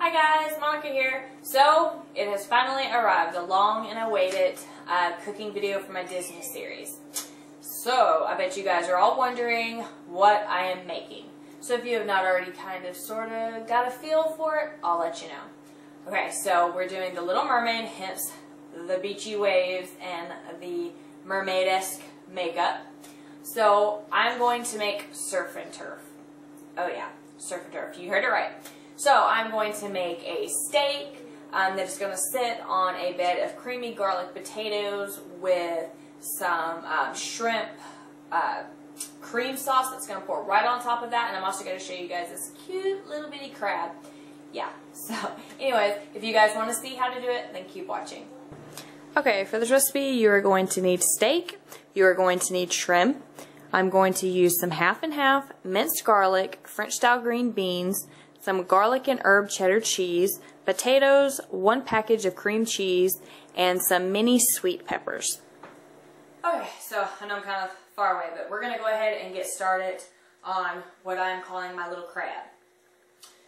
Hi guys, Monica here. So, it has finally arrived, the long and awaited cooking video for my Disney series. So, I bet you guys are all wondering what I am making. So if you have not already kind of sort of got a feel for it, I'll let you know. Okay, so we're doing the Little Mermaid, hence the beachy waves and the mermaid-esque makeup. So, I'm going to make surf and turf. Oh yeah, surf and turf. You heard it right. So I'm going to make a steak that is going to sit on a bed of creamy garlic potatoes with some shrimp cream sauce that's going to pour right on top of that. And I'm also going to show you guys this cute little bitty crab. Yeah, so anyways, if you guys want to see how to do it, then keep watching. Okay, for this recipe you are going to need steak, you are going to need shrimp. I'm going to use some half and half minced garlic, French style green beans, some garlic and herb cheddar cheese, potatoes, 1 package of cream cheese, and some mini sweet peppers. Okay, so I know I'm kind of far away, but we're going to go ahead and get started on what I'm calling my little crab.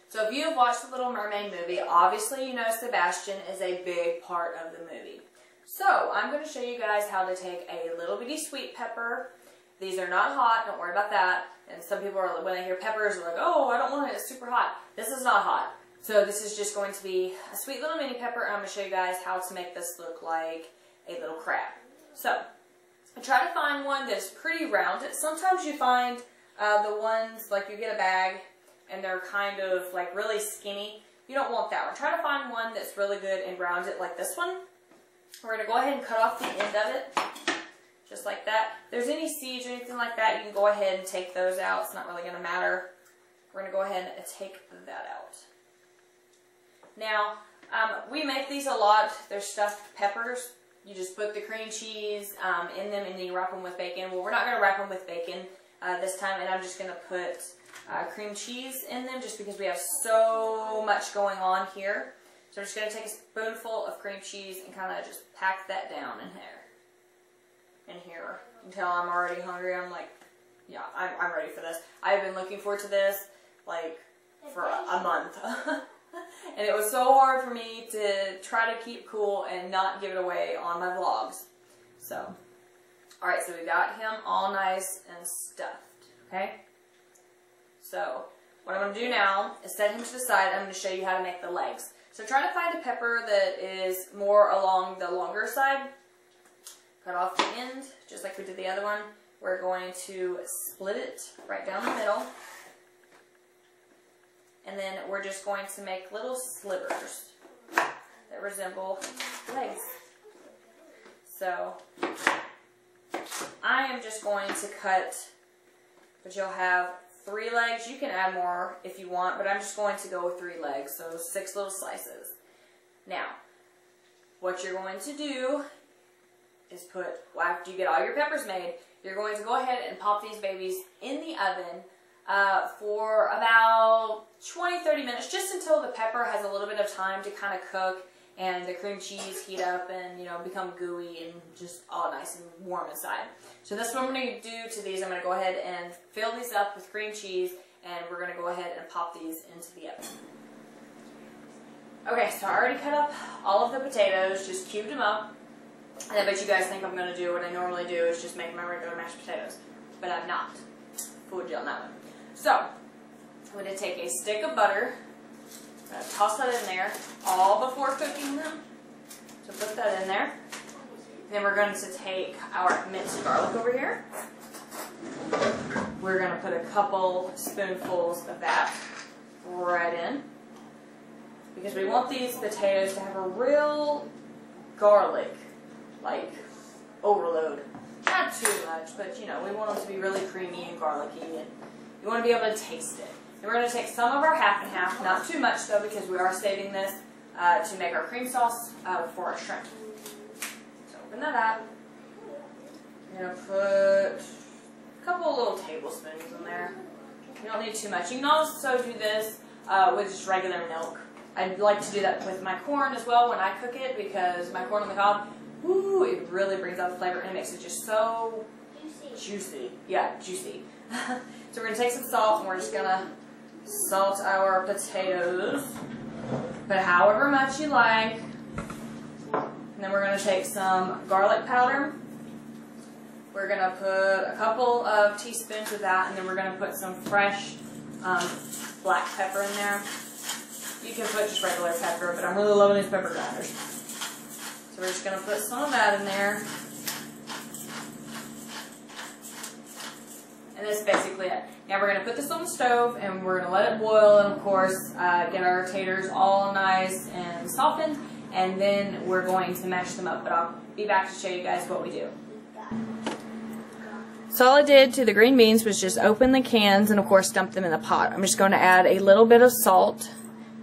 So if you have watched the Little Mermaid movie, obviously you know Sebastian is a big part of the movie. So I'm going to show you guys how to take a little bitty sweet pepper. These are not hot, don't worry about that. And some people are, when they hear peppers, they're like, oh, I don't want it, it's super hot. This is not hot. So this is just going to be a sweet little mini pepper, and I'm going to show you guys how to make this look like a little crab. So, I try to find one that's pretty rounded. Sometimes you find the ones, like you get a bag, and they're kind of like really skinny. You don't want that one. Try to find one that's really good and rounded like this one. We're going to go ahead and cut off the end of it. Just like that. If there's any seeds or anything like that, you can go ahead and take those out. It's not really going to matter. We're going to go ahead and take that out. Now, we make these a lot. They're stuffed peppers. You just put the cream cheese in them and then you wrap them with bacon. Well, we're not going to wrap them with bacon this time, and I'm just going to put cream cheese in them just because we have so much going on here. So I'm just going to take a spoonful of cream cheese and kind of just pack that down in there. In here until I'm already hungry. I'm like, yeah, I'm ready for this. I've been looking forward to this like for a month. And it was so hard for me to try to keep cool and not give it away on my vlogs. So, alright, so we got him all nice and stuffed, okay? So, what I'm going to do now is set him to the side. I'm going to show you how to make the legs. So try to find a pepper that is more along the longer side. Cut off the end, just like we did the other one. We're going to split it right down the middle. And then we're just going to make little slivers that resemble legs. So, I am just going to cut, but you'll have 3 legs. You can add more if you want, but I'm just going to go with 3 legs, so 6 little slices. Now, what you're going to do is put, well, after you get all your peppers made, you're going to go ahead and pop these babies in the oven for about 20-30 minutes, just until the pepper has a little bit of time to kind of cook and the cream cheese heat up and, you know, become gooey and just all nice and warm inside. So that's what I'm going to do to these. I'm going to go ahead and fill these up with cream cheese, and we're going to go ahead and pop these into the oven. Okay, so I already cut up all of the potatoes, just cubed them up. And I bet you guys think I'm going to do what I normally do, is just make my regular mashed potatoes. But I'm not. Fooled you on that one. So, I'm going to take a stick of butter, toss that in there, all before cooking them. So put that in there. Then we're going to take our minced garlic over here. We're going to put a couple spoonfuls of that right in. Because we want these potatoes to have a real garlic, like, overload. Not too much, but, you know, we want them to be really creamy and garlicky, and you want to be able to taste it. And we're going to take some of our half and half, not too much though, because we are saving this to make our cream sauce for our shrimp. So open that up. You're going to put a couple of little tablespoons in there. You don't need too much. You can also do this with just regular milk. I like to do that with my corn as well when I cook it, because my corn on the cob, ooh, it really brings out the flavor and it makes it just so juicy. Yeah, juicy. So we're going to take some salt and we're just going to salt our potatoes. Put however much you like. And then we're going to take some garlic powder. We're going to put a couple of teaspoons of that, and then we're going to put some fresh black pepper in there. You can put just regular pepper, but I'm really loving these pepper grinders. So we're just going to put some of that in there. And that's basically it. Now we're going to put this on the stove, and we're going to let it boil, and of course get our taters all nice and softened, and then we're going to mash them up. But I'll be back to show you guys what we do. So all I did to the green beans was just open the cans and of course dump them in the pot. I'm just going to add a little bit of salt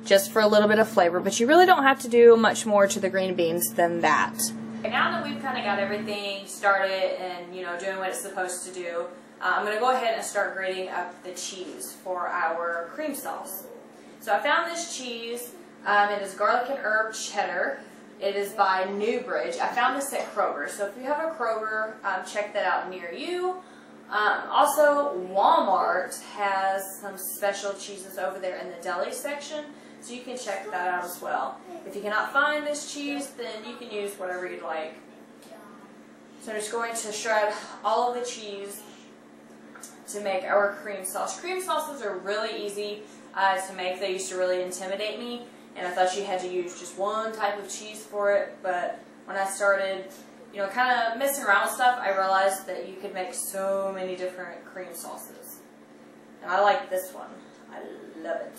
just for a little bit of flavor, but you really don't have to do much more to the green beans than that. Now that we've kind of got everything started and doing what it's supposed to do, I'm going to go ahead and start grating up the cheese for our cream sauce. So I found this cheese. It is garlic and herb cheddar. It is by Newbridge. I found this at Kroger, so if you have a Kroger, check that out near you. Also, Walmart has some special cheeses over there in the deli section, so you can check that out as well. If you cannot find this cheese, then you can use whatever you'd like. So I'm just going to shred all of the cheese to make our cream sauce. Cream sauces are really easy to make. They used to really intimidate me. And I thought you had to use just one type of cheese for it, but when I started, kind of messing around with stuff, I realized that you could make so many different cream sauces. And I like this one. I love it.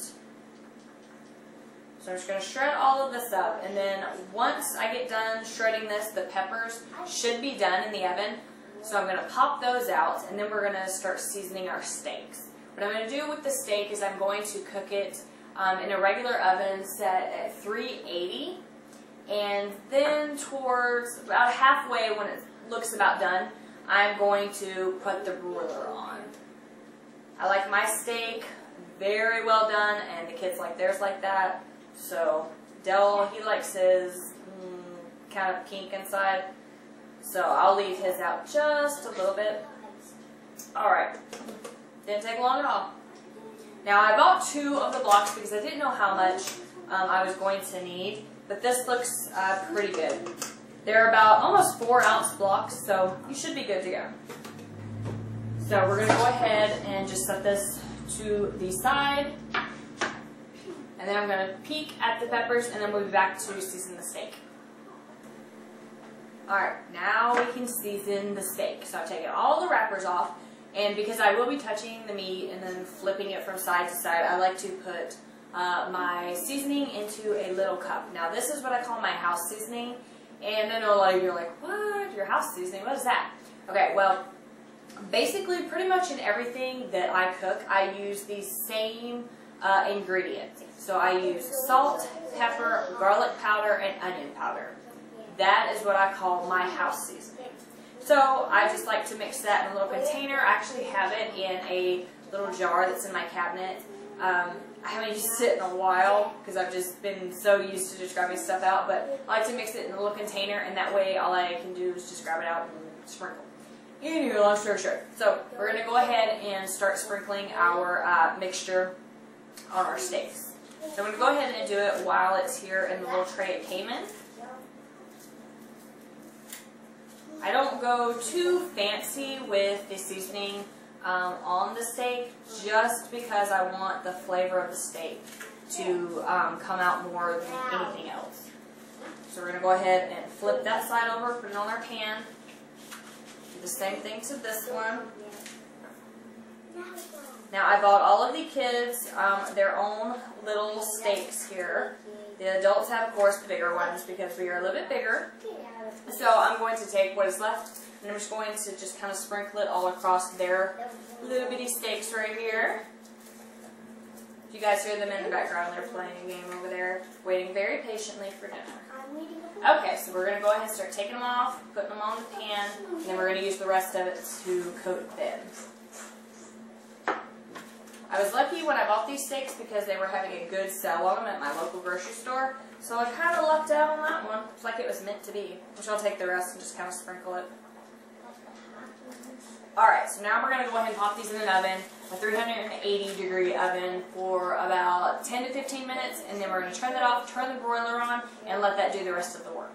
So I'm just going to shred all of this up, and then once I get done shredding this, the peppers should be done in the oven. So I'm going to pop those out, and then we're going to start seasoning our steaks. What I'm going to do with the steak is I'm going to cook it in a regular oven set at 380, and then towards about halfway when it looks about done, I'm going to put the broiler on. I like my steak very well done, and the kids like theirs like that. So Dell, he likes his kind of pink inside, so I'll leave his out just a little bit. Alright, didn't take long at all. Now I bought 2 of the blocks because I didn't know how much I was going to need, but this looks pretty good. They're about almost 4-ounce blocks, so you should be good to go. So we're going to go ahead and just set this to the side, and then I'm going to peek at the peppers, and then we'll be back to season the steak. Alright, now we can season the steak. So I'm taking all the wrappers off. And because I will be touching the meat and then flipping it from side to side, I like to put my seasoning into a little cup. Now this is what I call my house seasoning. And I know a lot of you are like, what? Your house seasoning? What is that? Okay, well, basically pretty much in everything that I cook, I use these same ingredients. So I use salt, pepper, garlic powder, and onion powder. That is what I call my house seasoning. So I just like to mix that in a little container. I actually have it in a little jar that's in my cabinet. I haven't used it in a while because I've just been so used to just grabbing stuff out, but I like to mix it in a little container, and that way all I can do is just grab it out and sprinkle. Anyway, long story short. So we're going to go ahead and start sprinkling our mixture on our steaks. So I'm going to go ahead and do it while it's here in the little tray it came in. I don't go too fancy with the seasoning on the steak just because I want the flavor of the steak to come out more than anything else. So we're going to go ahead and flip that side over, put it on our pan. Do the same thing to this one. Now I bought all of the kids their own little steaks here. The adults have, of course, the bigger ones because we are a little bit bigger. So I'm going to take what is left, and I'm just going to just kind of sprinkle it all across their little bitty steaks right here. If you guys hear them in the background, they're playing a game over there, waiting very patiently for dinner. Okay, so we're going to go ahead and start taking them off, putting them on the pan, and then we're going to use the rest of it to coat them. I was lucky when I bought these steaks because they were having a good sale on them at my local grocery store. So I kind of lucked out on that one. It's like it was meant to be. Which I'll take the rest and just kind of sprinkle it. Alright, so now we're going to go ahead and pop these in an oven. a 380-degree oven for about 10 to 15 minutes, and then we're going to turn that off, turn the broiler on, and let that do the rest of the work.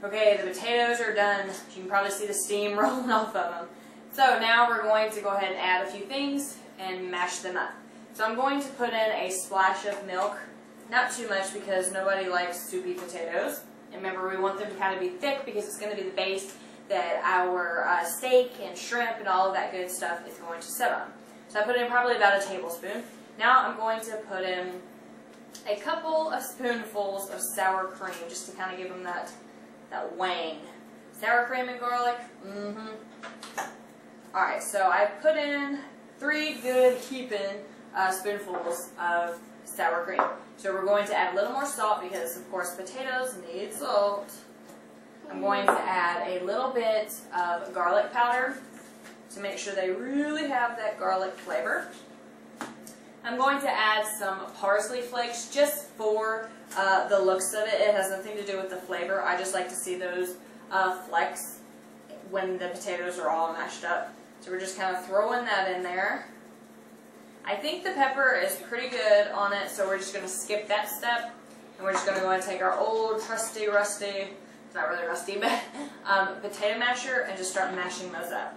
Okay, the potatoes are done. You can probably see the steam rolling off of them. So now we're going to go ahead and add a few things and mash them up. So I'm going to put in a splash of milk. Not too much because nobody likes soupy potatoes. And remember, we want them to kind of be thick because it's going to be the base that our steak and shrimp and all of that good stuff is going to sit on. So I put in probably about a tablespoon. Now I'm going to put in a couple of spoonfuls of sour cream just to kind of give them that wang. Sour cream and garlic. Alright, so I put in 3 good heaping spoonfuls of sour cream. So we're going to add a little more salt because, of course, potatoes need salt. I'm going to add a little bit of garlic powder to make sure they really have that garlic flavor. I'm going to add some parsley flakes just for the looks of it. It has nothing to do with the flavor. I just like to see those flecks when the potatoes are all mashed up. So we're just kind of throwing that in there. I think the pepper is pretty good on it, so we're just going to skip that step. And we're just going to go and take our old trusty, rusty, it's not really rusty, but potato masher and just start mashing those up.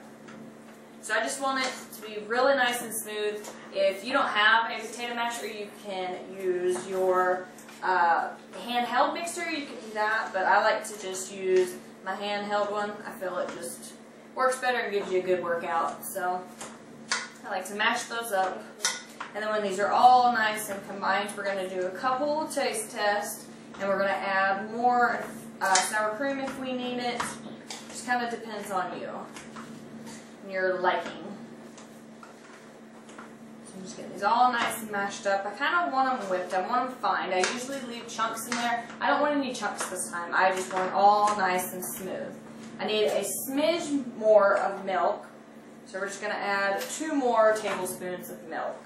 So I just want it to be really nice and smooth. If you don't have a potato masher, you can use your handheld mixer. You can do that, but I like to just use my handheld one. I feel it just works better and gives you a good workout. So I like to mash those up. And then when these are all nice and combined, we're going to do a couple taste tests. And we're going to add more sour cream if we need it. Just kind of depends on you and your liking. So I'm just getting these all nice and mashed up. I kind of want them whipped. I want them fine. I usually leave chunks in there. I don't want any chunks this time. I just want it all nice and smooth. I need a smidge more of milk. So we're just going to add 2 more tablespoons of milk.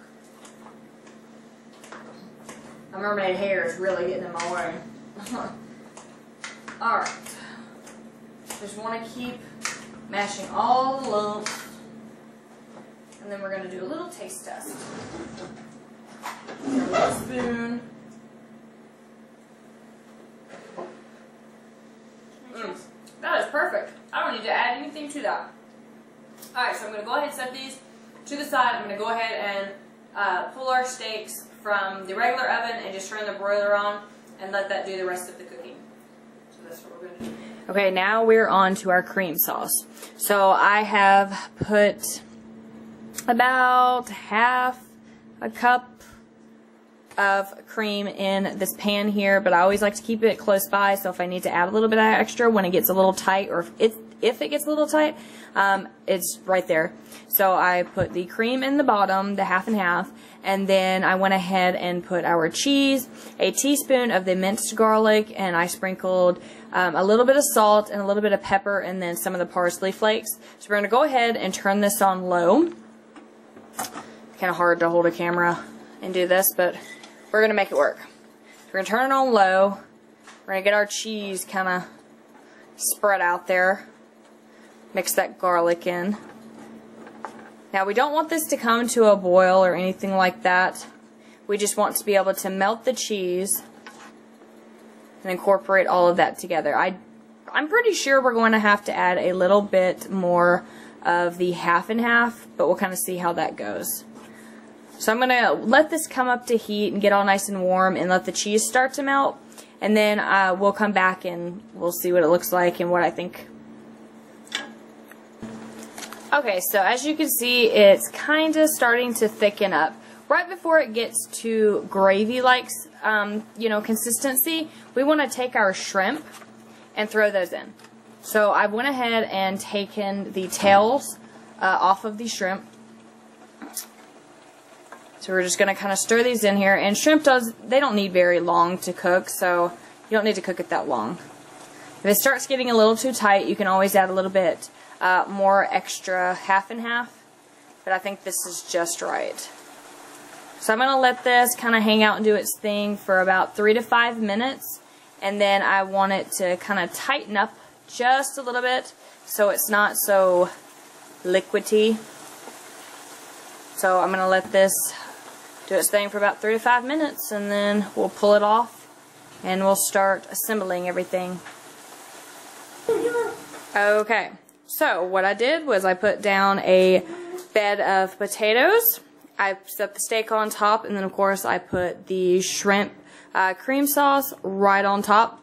My mermaid hair is really getting in my way. Alright. Just want to keep mashing all the lumps. And then we're going to do a little taste test. A little spoon. That is perfect. I don't need to add anything to that. Alright, so I'm going to go ahead and set these to the side. I'm going to go ahead and pull our steaks from the regular oven and just turn the broiler on and let that do the rest of the cooking. So that's what we're going to do. Okay, now we're on to our cream sauce. So I have put about half a cup of cream in this pan here, but I always like to keep it close by, so if I need to add a little bit of extra when it gets a little tight, or if it gets a little tight, it's right there. So I put the cream in the bottom, the half and half, and then I went ahead and put our cheese, a teaspoon of the minced garlic, and I sprinkled a little bit of salt and a little bit of pepper, and then some of the parsley flakes. So we're going to go ahead and turn this on low. Kind of hard to hold a camera and do this, but we're going to make it work. We're going to turn it on low. We're going to get our cheese kind of spread out there. Mix that garlic in. Now we don't want this to come to a boil or anything like that. We just want to be able to melt the cheese and incorporate all of that together. I'm pretty sure we're going to have to add a little bit more of the half and half, but we'll kind of see how that goes. So I'm going to let this come up to heat and get all nice and warm and let the cheese start to melt. And then we'll come back and we'll see what it looks like and what I think. Okay, so as you can see, it's kind of starting to thicken up. Right before it gets to gravy-like, consistency, we want to take our shrimp and throw those in. So I went ahead and taken the tails off of the shrimp. So we're just going to kind of stir these in here. And shrimp they don't need very long to cook, so you don't need to cook it that long. If it starts getting a little too tight, you can always add a little bit more extra half and half. But I think this is just right. So I'm going to let this kind of hang out and do its thing for about 3 to 5 minutes. And then I want it to kind of tighten up just a little bit so it's not so liquidy. So I'm going to let this do its thing for about 3 to 5 minutes, and then we'll pull it off and we'll start assembling everything. Okay, so what I did was I put down a bed of potatoes. I set the steak on top, and then of course I put the shrimp cream sauce right on top.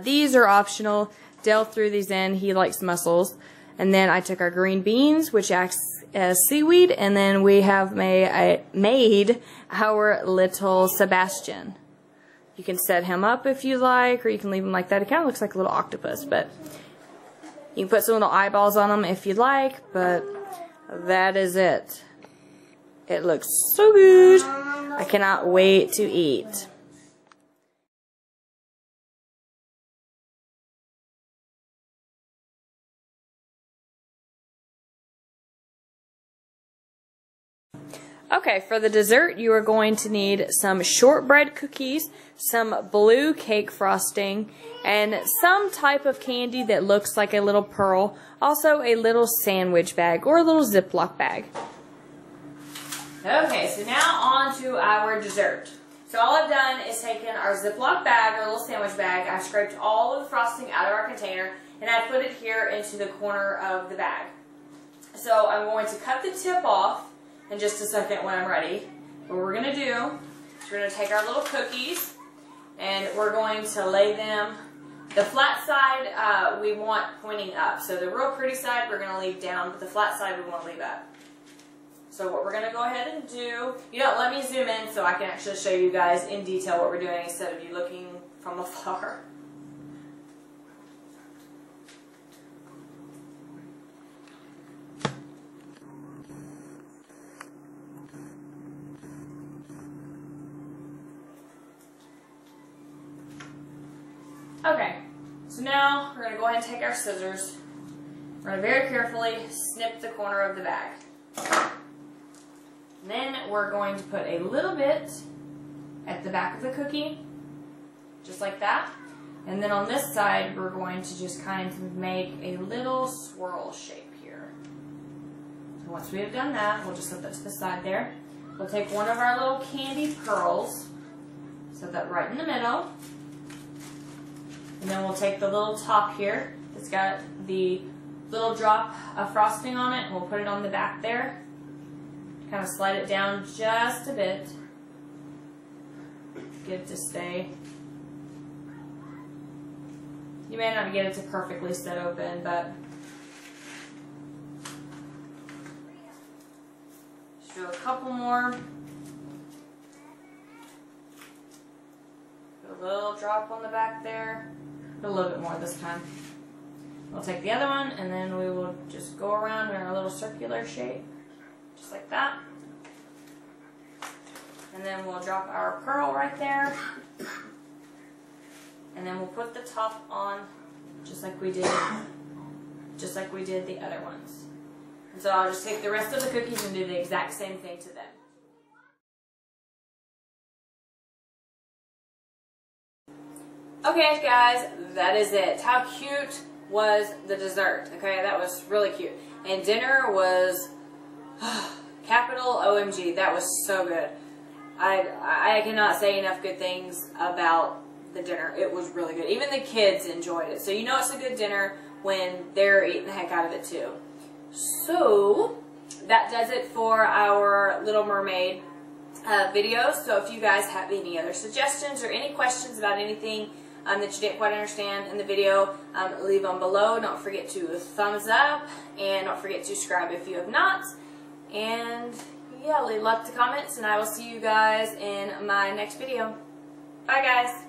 These are optional. Dale threw these in. He likes mussels. And then I took our green beans, which acts as seaweed, and then we have made our little Sebastian. You can set him up if you like, or you can leave him like that. It kind of looks like a little octopus, but you can put some little eyeballs on him if you like, but that is it. It looks so good. I cannot wait to eat. Okay, for the dessert, you are going to need some shortbread cookies, some blue cake frosting, and some type of candy that looks like a little pearl. Also, a little sandwich bag or a little Ziploc bag. Okay, so now on to our dessert. So all I've done is taken our Ziploc bag, our little sandwich bag, I've scraped all of the frosting out of our container, and I put it here into the corner of the bag. So I'm going to cut the tip off in just a second when I'm ready. What we're going to do is we're going to take our little cookies and we're going to lay them, the flat side we want pointing up. So the real pretty side we're going to leave down, but the flat side we want to leave up. So what we're going to go ahead and do, let me zoom in so I can actually show you guys in detail what we're doing instead of you looking from afar. Okay, so now we're going to go ahead and take our scissors. We're going to very carefully snip the corner of the bag. And then we're going to put a little bit at the back of the cookie, just like that. And then on this side, we're going to just kind of make a little swirl shape here. So once we have done that, we'll just set that to the side there. We'll take one of our little candy pearls, set that right in the middle. And then we'll take the little top here that's got the little drop of frosting on it. We'll put it on the back there. Kind of slide it down just a bit. Get it to stay. You may not get it to perfectly set open, but just do a couple more. Put a little drop on the back there. A little bit more this time. We'll take the other one and then we will just go around in our little circular shape, just like that. And then we'll drop our pearl right there. And then we'll put the top on just like we did the other ones. And so I'll just take the rest of the cookies and do the exact same thing to them. Okay guys, that is it. How cute was the dessert? Okay, that was really cute. And dinner was capital OMG. That was so good. I cannot say enough good things about the dinner. It was really good. Even the kids enjoyed it. So you know it's a good dinner when they're eating the heck out of it too. So that does it for our Little Mermaid video. So if you guys have any other suggestions or any questions about anything that you didn't quite understand in the video, leave them below. Don't forget to thumbs up and don't forget to subscribe if you have not. And yeah, leave lots of comments and I will see you guys in my next video. Bye guys.